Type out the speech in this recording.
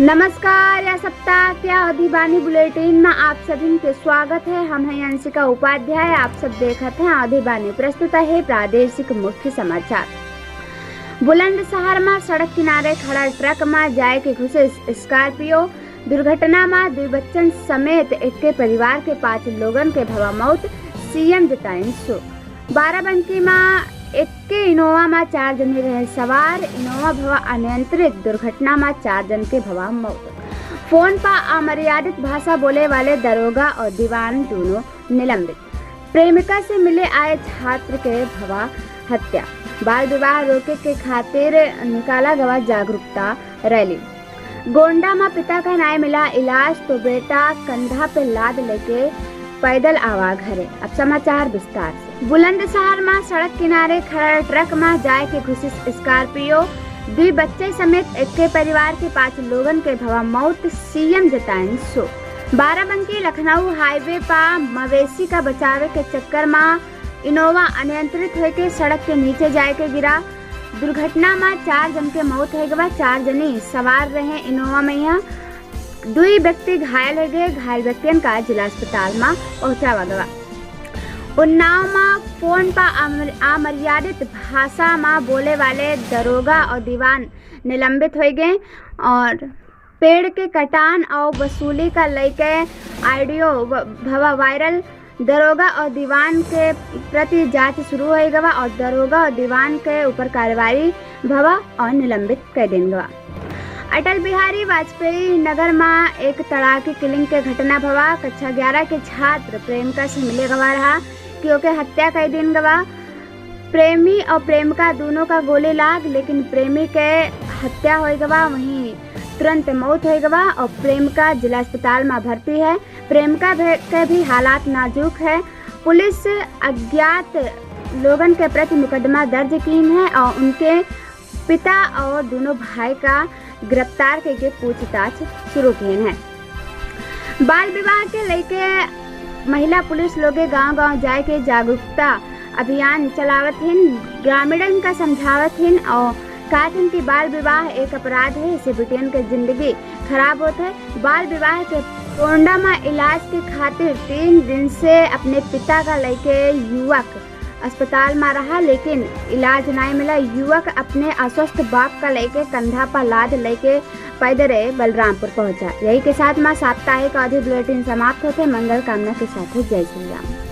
नमस्कार। या सप्ताह के अवधिबानी बुलेटिन में आप सभी के स्वागत है। हम हैं अंशिका उपाध्याय। आप सब देखते हैं अवधिबानी। प्रस्तुत है प्रादेशिक मुख्य समाचार। बुलंदशहर में सड़क किनारे खड़ा ट्रक में जाए के घुसे स्कॉर्पियो दुर्घटना में 2 बच्चन समेत एक के परिवार के 5 लोगन के भवा मौत, सीएम जताइन सो। बाराबंकी में एक के इनोवा में 4 जने रहे सवार। इनोवा भवा अनियंत्रित दुर्घटना में 4 जन के भवा मौत। फोन पर अमर्यादित भाषा बोले वाले दरोगा और दीवान दोनों निलंबित। प्रेमिका से मिले आए छात्र के भवा हत्या। बाल विवाह रोके के खातिर निकाला गया जागरूकता रैली। गोंडा में पिता का न्याय मिला इलाज तो बेटा कंधा पे लाद लेके पैदल आवा घरे। अब समाचार विस्तार से। बुलंदशहर में सड़क किनारे खड़ा ट्रक में जाए के घुसी स्कॉर्पियो 2 बच्चे समेत एक के परिवार के 5 लोगन के भवा मौत, सीएम जताइन सो। बाराबंकी लखनऊ हाईवे पर मवेशी का बचावे के चक्कर में इनोवा अनियंत्रित होकर सड़क के नीचे जाए के गिरा। दुर्घटना में 4 जन के मौत हो गया। 4 जने सवार रहे इनोवा में। यहाँ 2 व्यक्ति घायल हो गए। घायल व्यक्तियों का जिला अस्पताल में पहुंचावा गया। उन्नाव में फोन पर अमर्यादित भाषा में बोले वाले दरोगा और दीवान निलंबित हो गए और पेड़ के कटान और वसूली का लेके ऑडियो भवा वायरल। दरोगा और दीवान के प्रति जांच शुरू हो गया और दरोगा और दीवान के ऊपर कार्रवाई भवा और निलंबित कर देन गया। अटल बिहारी वाजपेयी नगर में एक तड़ाकी किलिंग के घटना भवा। कक्षा 11 के छात्र प्रेमिका से मिले गवा रहा क्योंकि हत्या कर दिन गवा। प्रेमी और प्रेमिका दोनों का गोली लाग, लेकिन प्रेमी के हत्या हो गवा, वहीं तुरंत मौत हो गवा और प्रेमिका जिला अस्पताल में भर्ती है। प्रेमिका के भी हालात नाजुक है। पुलिस अज्ञात लोगन के प्रति मुकदमा दर्ज की है और उनके पिता और दोनों भाई का गिरफ्तार करके पूछताछ शुरू की है। बाल विवाह के लेके महिला पुलिस लोग गांव-गांव जाए के जागरूकता अभियान चलावत हैं। ग्रामीणन का समझावत हैं और कहते हैं कि बाल विवाह एक अपराध है, इसे बेटियन के जिंदगी खराब होता है। बाल विवाह के गोंडा में इलाज के खातिर 3 दिन से अपने पिता का लेके युवक अस्पताल में रहा, लेकिन इलाज नहीं मिला। युवक अपने अस्वस्थ बाप का लेके कंधा पर लाद लेके पैदल बलरामपुर पहुंचा। यही के साथ में साप्ताहिक अवधि बुलेटिन समाप्त होते। मंगल कामना के साथ जय श्री राम।